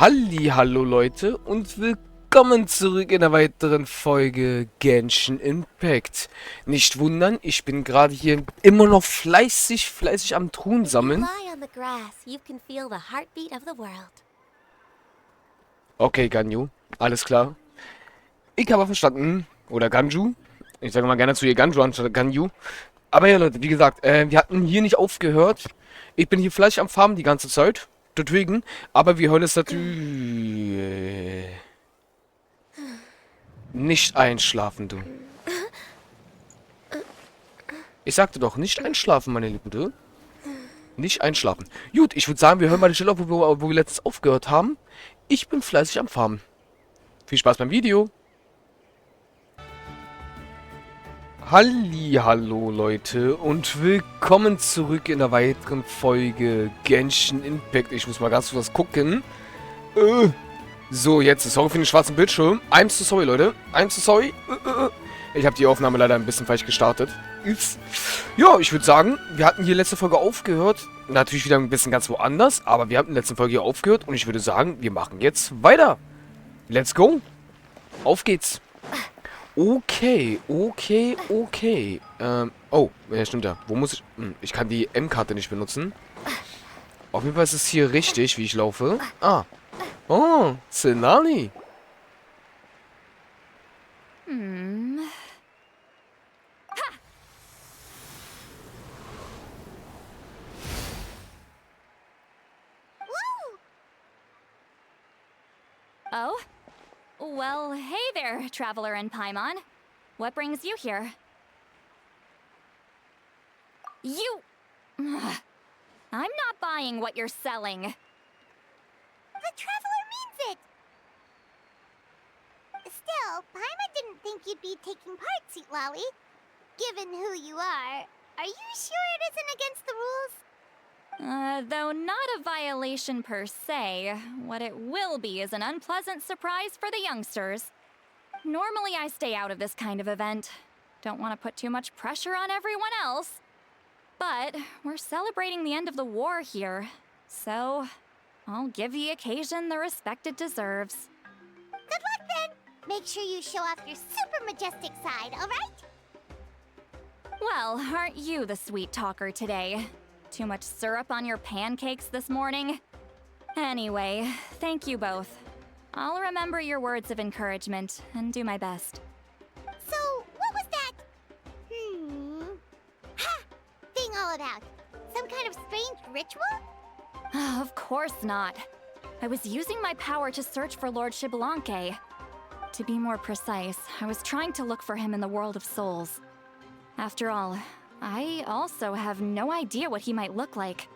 Hallo Leute und willkommen zurück in einer weiteren Folge Genshin Impact. Nicht wundern, ich bin gerade hier immer noch fleißig am Truhen sammeln. Okay, Ganyu, alles klar. Ich habe verstanden, oder Ganju. Ich sage mal gerne zu ihr Ganju anstatt Ganyu. Aber ja Leute, wie gesagt, wir hatten hier nicht aufgehört. Ich bin hier fleißig am Farmen die ganze Zeit. Deswegen, aber wir hören es natürlich... Nicht einschlafen, du. Ich sagte doch, nicht einschlafen, meine Lieben, du. Nicht einschlafen. Gut, ich würde sagen, wir hören mal die Stelle auf, wo wir letztens aufgehört haben. Ich bin fleißig am Farmen. Viel Spaß beim Video. Hallo Leute und willkommen zurück in einer weiteren Folge Genshin Impact. Ich muss mal ganz kurz was gucken. So, jetzt, sorry für den schwarzen Bildschirm. I'm so sorry, Leute. I'm so sorry. Ich habe die Aufnahme leider ein bisschen falsch gestartet. Ja, ich würde sagen, wir hatten hier letzte Folge aufgehört. Natürlich wieder ein bisschen ganz woanders, aber wir haben in der letzten Folge hier aufgehört. Und ich würde sagen, wir machen jetzt weiter. Let's go. Auf geht's. Okay. Oh, ja, stimmt ja. Wo muss ich... Ich kann die M-Karte nicht benutzen. Auf jeden Fall ist es hier richtig, wie ich laufe. Ah. Oh, Senali. Oh? Well, hey there, Traveler in Paimon. What brings you here? You... I'm not buying what you're selling. The Traveler means it! Still, Paimon didn't think you'd be taking part, Sweet Lolly. Given who you are you sure it isn't against the rules? Though not a violation per se, what it will be is an unpleasant surprise for the youngsters. Normally I stay out of this kind of event. Don't want to put too much pressure on everyone else. But we're celebrating the end of the war here, so I'll give the occasion the respect it deserves. Good luck then! Make sure you show off your super majestic side, alright? Well, aren't you the sweet talker today? Too much syrup on your pancakes this morning? Anyway, thank you both. I'll remember your words of encouragement and do my best. So, what was that? Ha! Thing all about? Some kind of strange ritual? Of course not. I was using my power to search for Lord Xbalanque. To be more precise, I was trying to look for him in the world of souls. After all, I also have no idea what he might look like.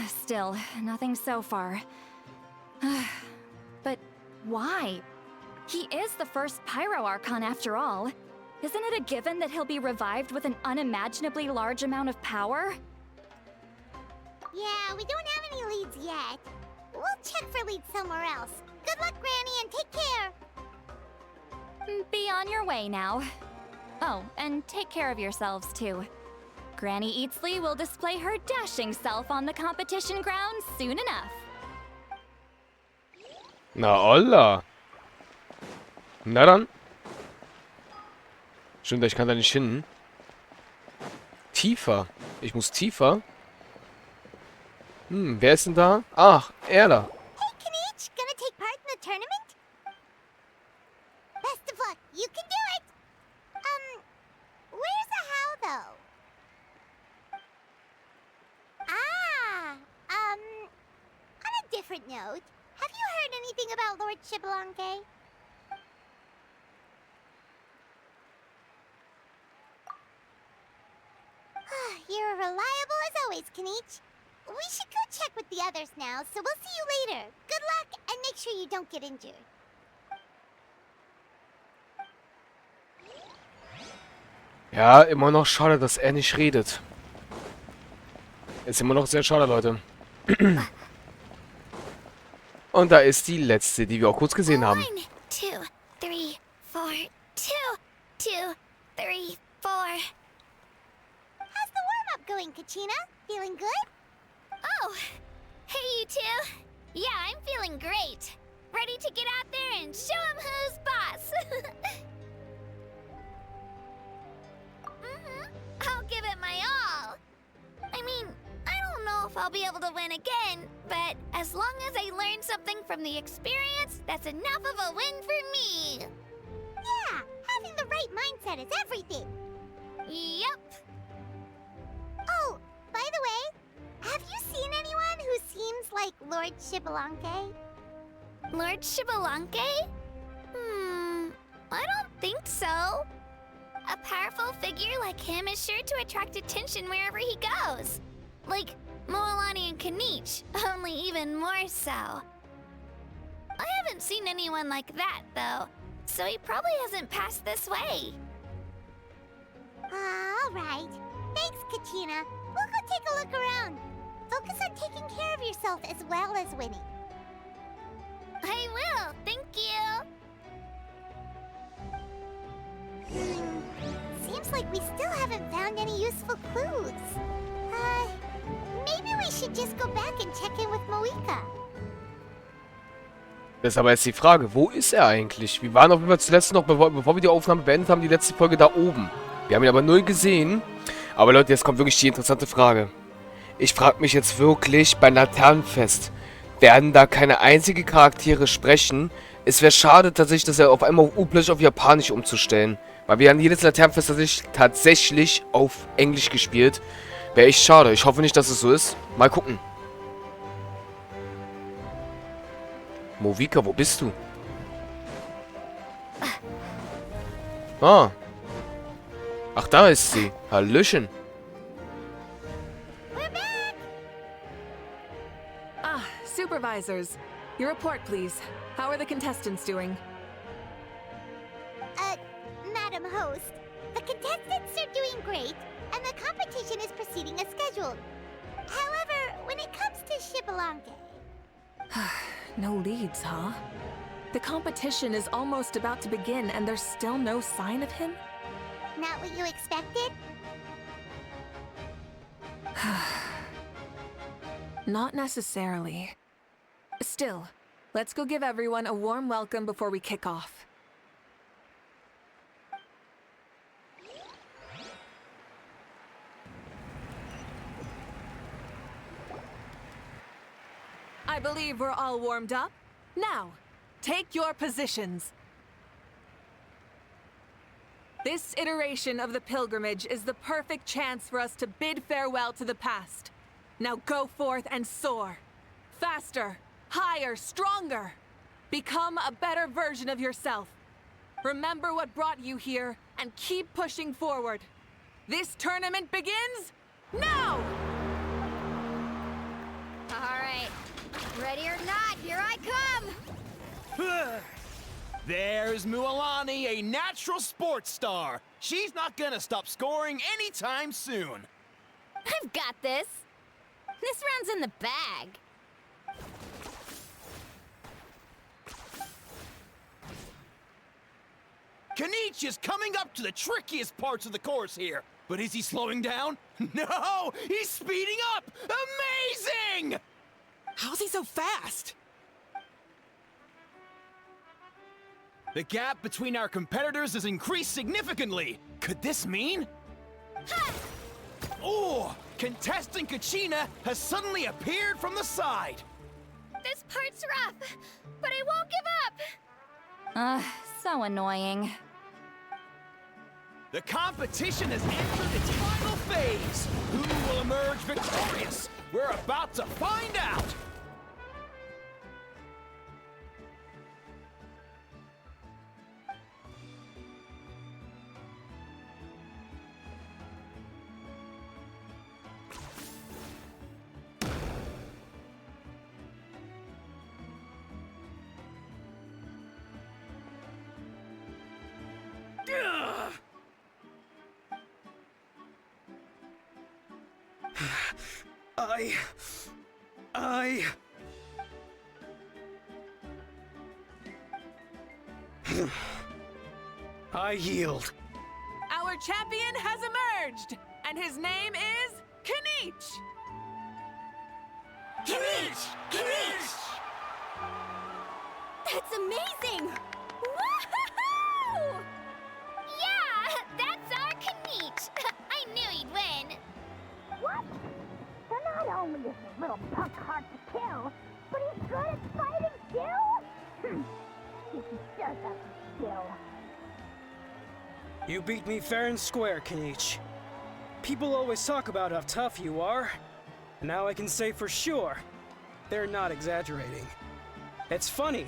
Still, nothing so far. But why? He is the first Pyro Archon after all. Isn't it a given that he'll be revived with an unimaginably large amount of power? Yeah, we don't have any leads yet. We'll check for leads somewhere else. Good luck, Granny, and take care! Be on your way now. Oh, and take care of yourselves too. Granny Eatsley will display her dashing self on the competition grounds soon enough. Na olla. Na dann. Stimmt, ich kann da nicht hin. Tiefer. Ich muss tiefer. Wer ist denn da? Ach, er da. Hey, Kanich, gonna take part in the tournament? Best of luck, you can do it! Where's the how, though? On a different note, have you heard anything about Lord Xbalanque? You're reliable as always, Kanich. We should go check with the others now, so we'll see you later. Good luck, and make sure you don't get injured. Ja, immer noch schade, dass er nicht redet. Ist immer noch sehr schade, Leute. Und da ist die letzte, die wir auch kurz gesehen haben. 1, 2, 3, 4, 2, 2, 3, 4. How's the warm-up going, Kachina? Feeling good? Oh, hey you two. Yeah, I'm feeling feeling great. Ready to get out there and show him who's boss. I'll give it my all. I mean, I don't know if I'll be able to win again, but as long as I learn something from the experience, that's enough of a win for me. Yeah, having the right mindset is everything. Yep. Oh, by the way, have you seen anyone who seems like Lord Xbalanque? Lord Xbalanque? I don't think so. A powerful figure like him is sure to attract attention wherever he goes. Like Moalani and Kanich, only even more so. I haven't seen anyone like that, though, so he probably hasn't passed this way. All right. Thanks, Katrina. We'll go take a look around. Focus on taking care of yourself as well as winning. I will, thank you. Seems like we still haven't found any useful clues. Maybe we should just go back and check in with Moika. Das ist aber jetzt die Frage, wo ist er eigentlich? Wir waren auf jeden Fall zuletzt noch, bevor wir die Aufnahme beendet haben, die letzte Folge da oben. Wir haben ihn aber null gesehen. Aber Leute, jetzt kommt wirklich die interessante Frage. Ich frage mich jetzt wirklich, beim Laternenfest werden da keine einzigen Charaktere sprechen. Es wäre schade tatsächlich, dass er auf einmal plötzlich auf Japanisch umzustellen. Weil wir haben jedes Laternenfest tatsächlich auf Englisch gespielt. Wäre echt schade. Ich hoffe nicht, dass es so ist. Mal gucken. Movika, wo bist du? Ah. Ach, da ist sie. Hallöchen. Ah, supervisors. Your report, please. How are the contestants doing? Madam Host, the contestants are doing great, and the competition is proceeding as scheduled. However, when it comes to Xbalanque... No leads, huh? The competition is almost about to begin, and there's still no sign of him? Not what you expected? Not necessarily. Still, let's go give everyone a warm welcome before we kick off. I believe we're all warmed up. Now, take your positions. This iteration of the pilgrimage is the perfect chance for us to bid farewell to the past. Now go forth and soar. Faster, higher, stronger. Become a better version of yourself. Remember what brought you here and keep pushing forward. This tournament begins now! All right. Ready or not, here I come! There's Moalani, a natural sports star. She's not gonna stop scoring anytime soon. I've got this. This round's in the bag. Kanich is coming up to the trickiest parts of the course here. But is he slowing down? No! He's speeding up! Amazing! How's he so fast? The gap between our competitors has increased significantly. Could this mean? Oh! Contestant Kachina has suddenly appeared from the side. This part's rough, but I won't give up. So annoying. The competition has entered its final phase. Who will emerge victorious? We're about to find out. I yield. Our champion has emerged, and his name is Kanich! Kanich! Kanich! That's amazing! Woohoo! Yeah, that's our Kanich. I knew he'd win. What? So not only is the little punk hard to kill, but he's good at fighting too? He does have skill. You beat me fair and square, Kanich. People always talk about how tough you are. And now I can say for sure, they're not exaggerating. It's funny.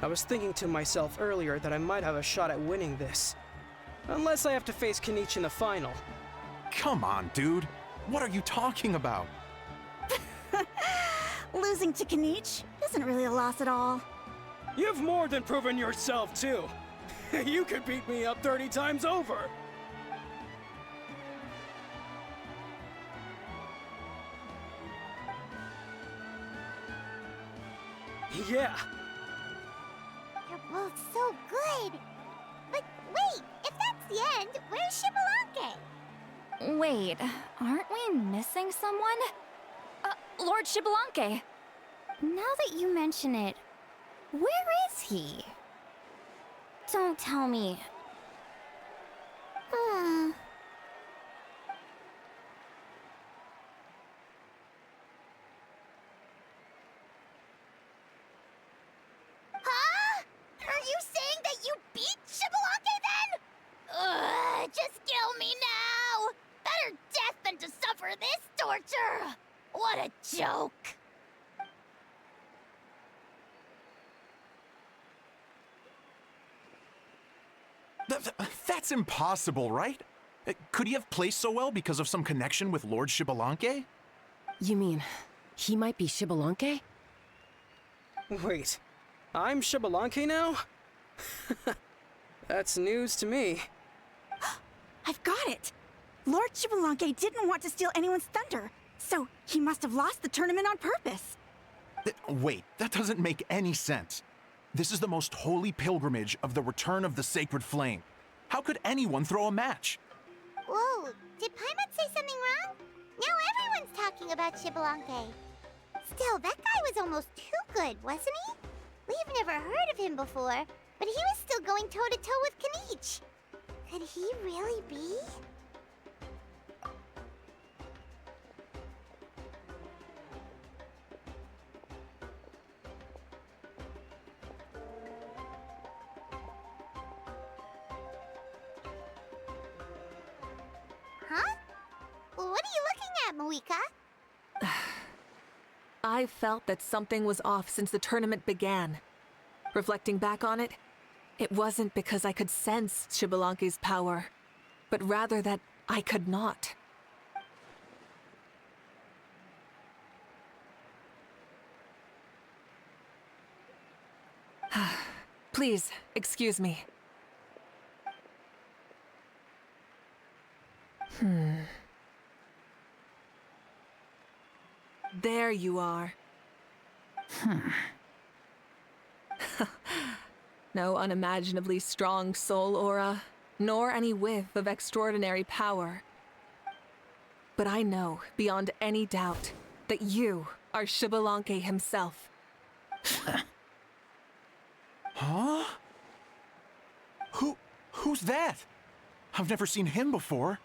I was thinking to myself earlier that I might have a shot at winning this. Unless I have to face Kanich in the final. Come on, dude. What are you talking about? Losing to Kanich isn't really a loss at all. You've more than proven yourself, too. You could beat me up 30 times over. Yeah. You're both so good. But wait, if that's the end, where's Xbalanque? Wait, aren't we missing someone? Lord Xbalanque. Now that you mention it, where is he? Don't tell me. Huh? Are you saying that you beat Xbalanque then? Ugh, just kill me now! Better death than to suffer this torture! What a joke! That's impossible, right? Could he have placed so well because of some connection with Lord Xbalanque? You mean, he might be Xbalanque? Wait, I'm Xbalanque now? That's news to me. I've got it! Lord Xbalanque didn't want to steal anyone's thunder, so he must have lost the tournament on purpose. Wait, that doesn't make any sense. This is the most holy pilgrimage of the return of the sacred flame. How could anyone throw a match? Whoa, did Paimon say something wrong? Now everyone's talking about Xbalanque. Still, that guy was almost too good, wasn't he? We've never heard of him before, but he was still going toe-to-toe with Kanich. Could he really be? Huh? What are you looking at, Moika? I felt that something was off since the tournament began. Reflecting back on it, it wasn't because I could sense Xbalanque's power, but rather that I could not. Please, excuse me. There you are. No unimaginably strong soul aura, nor any whiff of extraordinary power. But I know, beyond any doubt, that you are Xbalanque himself. Huh? Who's that? I've never seen him before.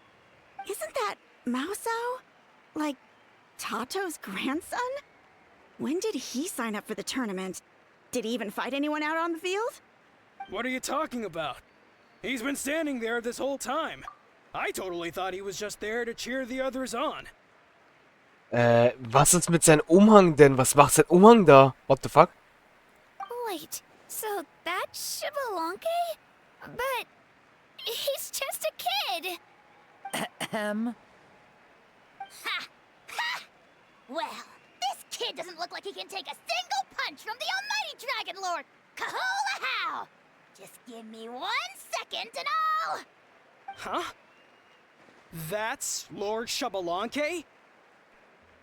Isn't that Masho? Like, Tato's grandson? When did he sign up for the tournament? Did he even fight anyone out on the field? What are you talking about? He's been standing there this whole time. I totally thought he was just there to cheer the others on. Was ist mit seinem Umhang denn? Was macht sein Umhang da? What the fuck? Wait, so that's Xbalanque? But he's just a kid. Ahem. Ha! Ha! Well, this kid doesn't look like he can take a single punch from the almighty Dragon Lord. Kahola how! Just give me 1 second and I'll... Huh? That's Lord Xbalanque?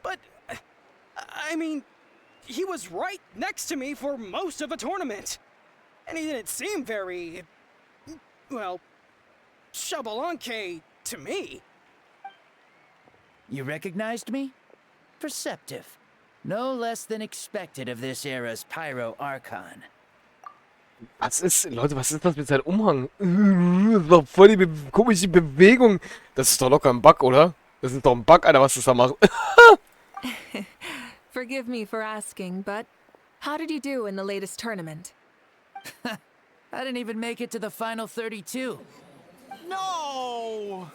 But, I mean, he was right next to me for most of the tournament. And he didn't seem very, well, Xbalanque to me. You recognized me? Perceptive. No less than expected of this era's Pyro Archon. Was ist, Leute, was ist das mit seinem Umhang? Das ist doch voll die komische Bewegung. Das ist doch locker ein Bug, oder? Das ist doch ein Bug, Alter, was das da macht. Forgive me for asking, but how did you do in the latest tournament? I didn't even make it to the final 32. No!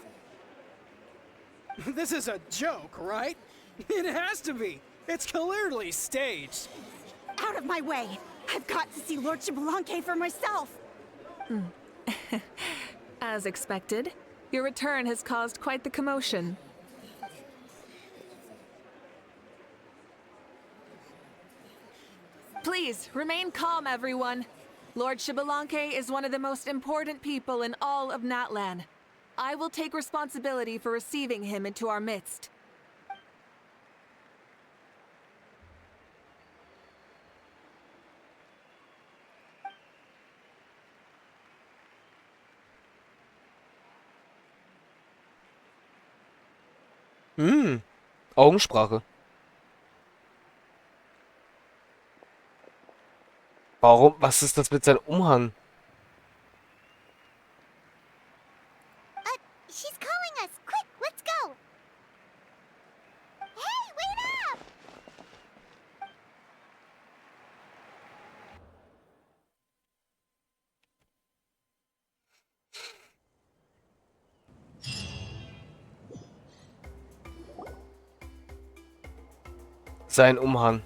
This is a joke, right? It has to be. It's clearly staged. Out of my way! I've got to see Lord Xbalanque for myself! As expected, your return has caused quite the commotion. Please, remain calm, everyone. Lord Xbalanque is one of the most important people in all of Natlan. I will take responsibility for receiving him into our midst. Augensprache. Warum? Was ist das mit seinem Umhang? She's calling us. Quick, let's go. Hey, wait up! Sein Umhang.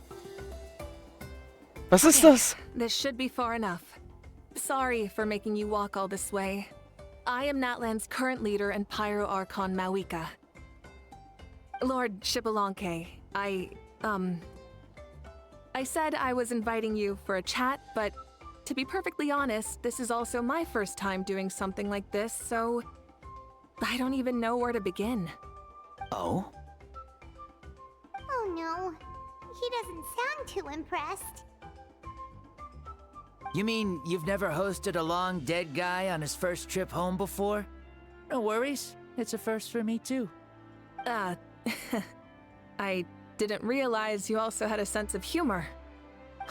Was ist das? This should be far enough. Sorry for making you walk all this way. I am Natlan's current leader and Pyro Archon Mawika. Lord Xbalanque, I said I was inviting you for a chat, but to be perfectly honest, this is also my first time doing something like this, so I don't even know where to begin. Oh? Oh no, he doesn't sound too impressed. You mean you've never hosted a long dead guy on his first trip home before? No worries. It's a first for me, too. I didn't realize you also had a sense of humor.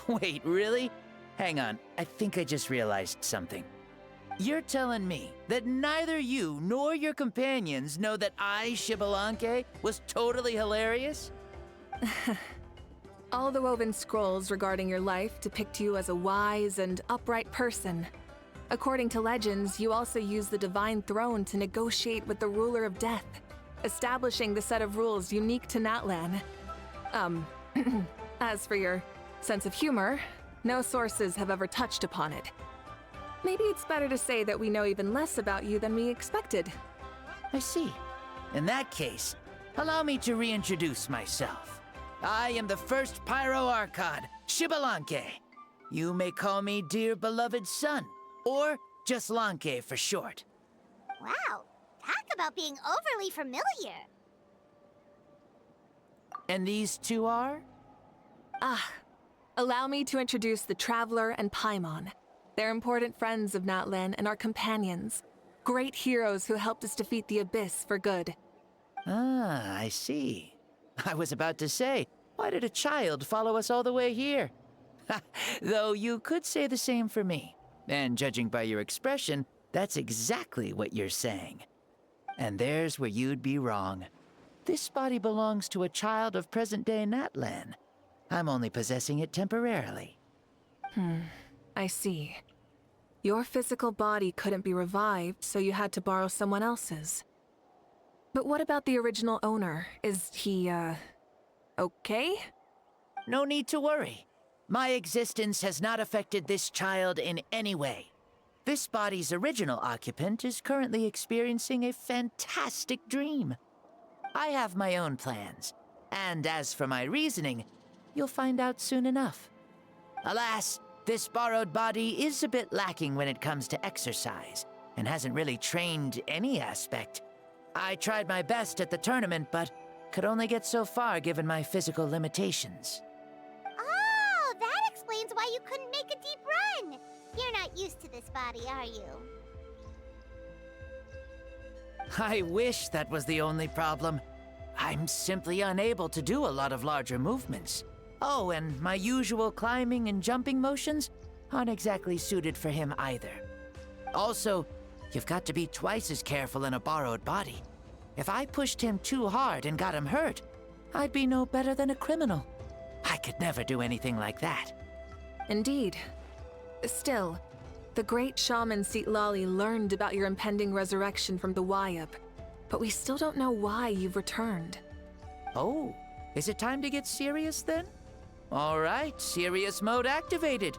Wait, really? Hang on. I think I just realized something. You're telling me that neither you nor your companions know that I, Xbalanque, was totally hilarious? All the woven scrolls regarding your life depict you as a wise and upright person. According to legends, you also use the Divine Throne to negotiate with the Ruler of Death, establishing the set of rules unique to Natlan. As for your sense of humor, no sources have ever touched upon it. Maybe it's better to say that we know even less about you than we expected. I see. In that case, allow me to reintroduce myself. I am the first Pyro Archon, Xbalanque. You may call me dear beloved son, or just Lanque for short. Wow, talk about being overly familiar. And these two are? Allow me to introduce the Traveler and Paimon. They're important friends of Natlan and our companions. Great heroes who helped us defeat the Abyss for good. Ah, I see. I was about to say, why did a child follow us all the way here? Though you could say the same for me. And judging by your expression, that's exactly what you're saying. And there's where you'd be wrong. This body belongs to a child of present-day Natlan. I'm only possessing it temporarily. I see. Your physical body couldn't be revived, so you had to borrow someone else's. But what about the original owner? Is he, okay? No need to worry. My existence has not affected this child in any way. This body's original occupant is currently experiencing a fantastic dream. I have my own plans, and as for my reasoning, you'll find out soon enough. Alas, this borrowed body is a bit lacking when it comes to exercise, and hasn't really trained any aspect. I tried my best at the tournament, but could only get so far given my physical limitations. Oh, that explains why you couldn't make a deep run. You're not used to this body, are you? I wish that was the only problem. I'm simply unable to do a lot of larger movements. Oh, and my usual climbing and jumping motions aren't exactly suited for him either. Also, you've got to be twice as careful in a borrowed body. If I pushed him too hard and got him hurt, I'd be no better than a criminal. I could never do anything like that. Indeed. Still, the great shaman Lali learned about your impending resurrection from the Wayab, but we still don't know why you've returned. Oh, is it time to get serious then? All right, serious mode activated.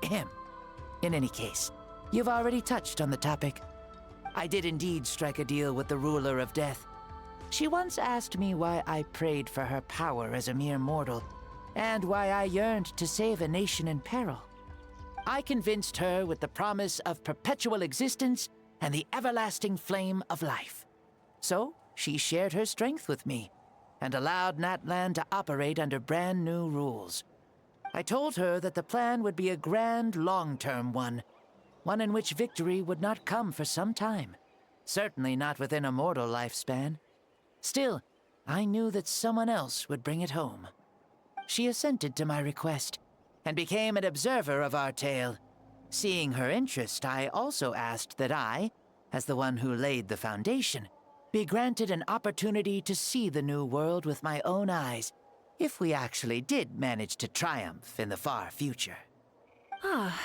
Ahem. In any case, you've already touched on the topic. I did indeed strike a deal with the ruler of death. She once asked me why I prayed for her power as a mere mortal, and why I yearned to save a nation in peril. I convinced her with the promise of perpetual existence and the everlasting flame of life. So, she shared her strength with me, and allowed Natlan to operate under brand new rules. I told her that the plan would be a grand, long-term one in which victory would not come for some time. Certainly not within a mortal lifespan. Still, I knew that someone else would bring it home. She assented to my request, and became an observer of our tale. Seeing her interest, I also asked that I, as the one who laid the foundation, be granted an opportunity to see the new world with my own eyes, if we actually did manage to triumph in the far future. Ah,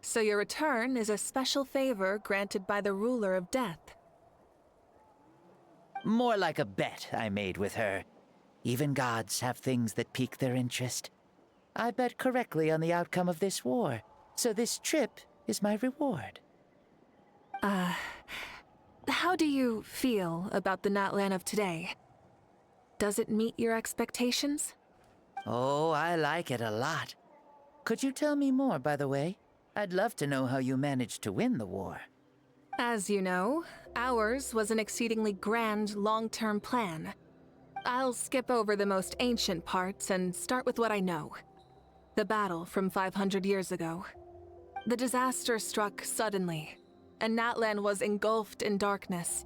so your return is a special favor granted by the ruler of death. More like a bet I made with her. Even gods have things that pique their interest. I bet correctly on the outcome of this war, so this trip is my reward. How do you feel about the Natlan of today? Does it meet your expectations? Oh, I like it a lot. Could you tell me more, by the way? I'd love to know how you managed to win the war. As you know, ours was an exceedingly grand, long-term plan. I'll skip over the most ancient parts and start with what I know. The battle from 500 years ago. The disaster struck suddenly, and Natlan was engulfed in darkness.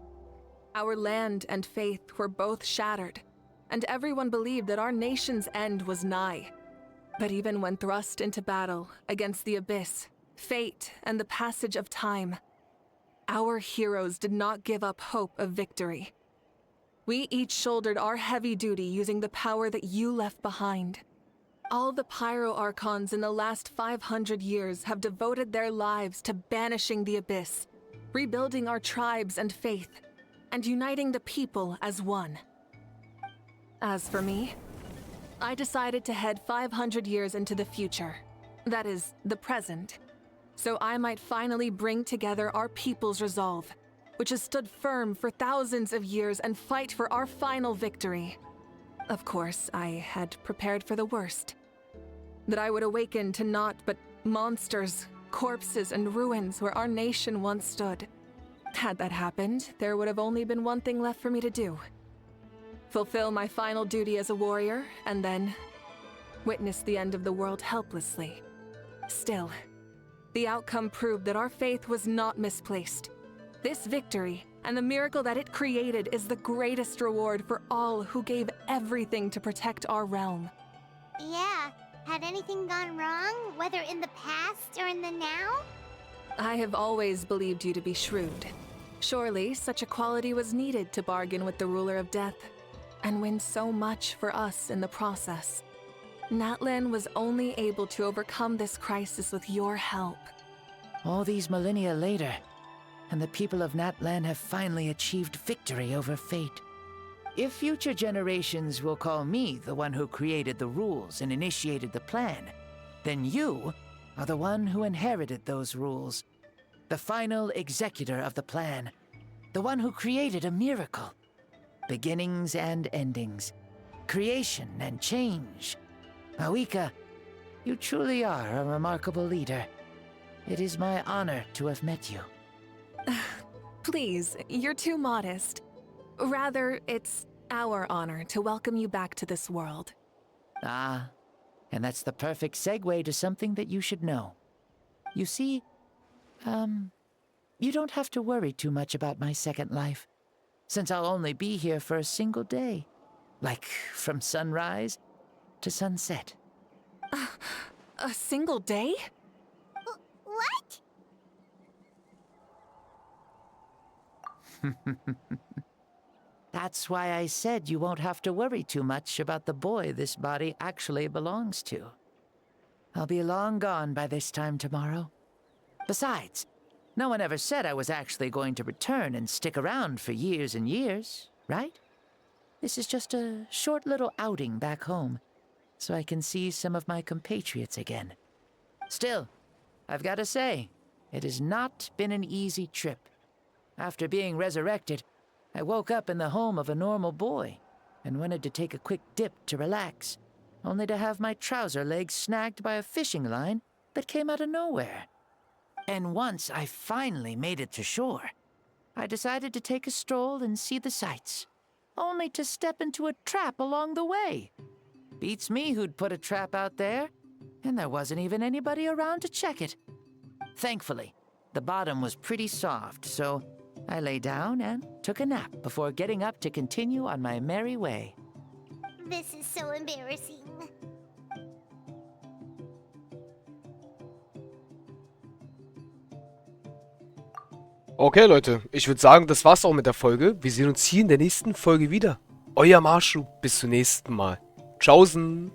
Our land and faith were both shattered, and everyone believed that our nation's end was nigh. But even when thrust into battle against the abyss, fate, and the passage of time, our heroes did not give up hope of victory. We each shouldered our heavy duty using the power that you left behind. All the Pyro-Archons in the last 500 years have devoted their lives to banishing the abyss, rebuilding our tribes and faith, and uniting the people as one. As for me, I decided to head 500 years into the future, that is, the present, so I might finally bring together our people's resolve, which has stood firm for thousands of years, and fight for our final victory. Of course, I had prepared for the worst. That I would awaken to naught but monsters, corpses, and ruins where our nation once stood. Had that happened, there would have only been one thing left for me to do. Fulfill my final duty as a warrior, and then witness the end of the world helplessly. Still, the outcome proved that our faith was not misplaced. This victory, and the miracle that it created, is the greatest reward for all who gave everything to protect our realm. Yeah, had anything gone wrong, whether in the past or in the now? I have always believed you to be shrewd. Surely, such a quality was needed to bargain with the ruler of death, and win so much for us in the process. Natlan was only able to overcome this crisis with your help. All these millennia later, and the people of Natlan have finally achieved victory over fate. If future generations will call me the one who created the rules and initiated the plan, then you are the one who inherited those rules. The final executor of the plan. The one who created a miracle. Beginnings and endings. Creation and change. Awika, you truly are a remarkable leader. It is my honor to have met you. Please, you're too modest. Rather, it's our honor to welcome you back to this world. Ah, and that's the perfect segue to something that you should know. You see, you don't have to worry too much about my second life, since I'll only be here for a single day. Like, from sunrise to sunset. A single day? What? That's why I said you won't have to worry too much about the boy this body actually belongs to. I'll be long gone by this time tomorrow. Besides, no one ever said I was actually going to return and stick around for years and years, right? This is just a short little outing back home, so I can see some of my compatriots again. Still, I've got to say, it has not been an easy trip. After being resurrected, I woke up in the home of a normal boy and wanted to take a quick dip to relax, only to have my trouser legs snagged by a fishing line that came out of nowhere. And once I finally made it to shore, I decided to take a stroll and see the sights, only to step into a trap along the way. Beats me who'd put a trap out there, and there wasn't even anybody around to check it. Thankfully, the bottom was pretty soft, so I lay down and took a nap before getting up to continue on my merry way. This is so embarrassing. Okay, Leute. Ich würde sagen, das war's auch mit der Folge. Wir sehen uns hier in der nächsten Folge wieder. Euer Masho. Bis zum nächsten Mal. Tschaußen.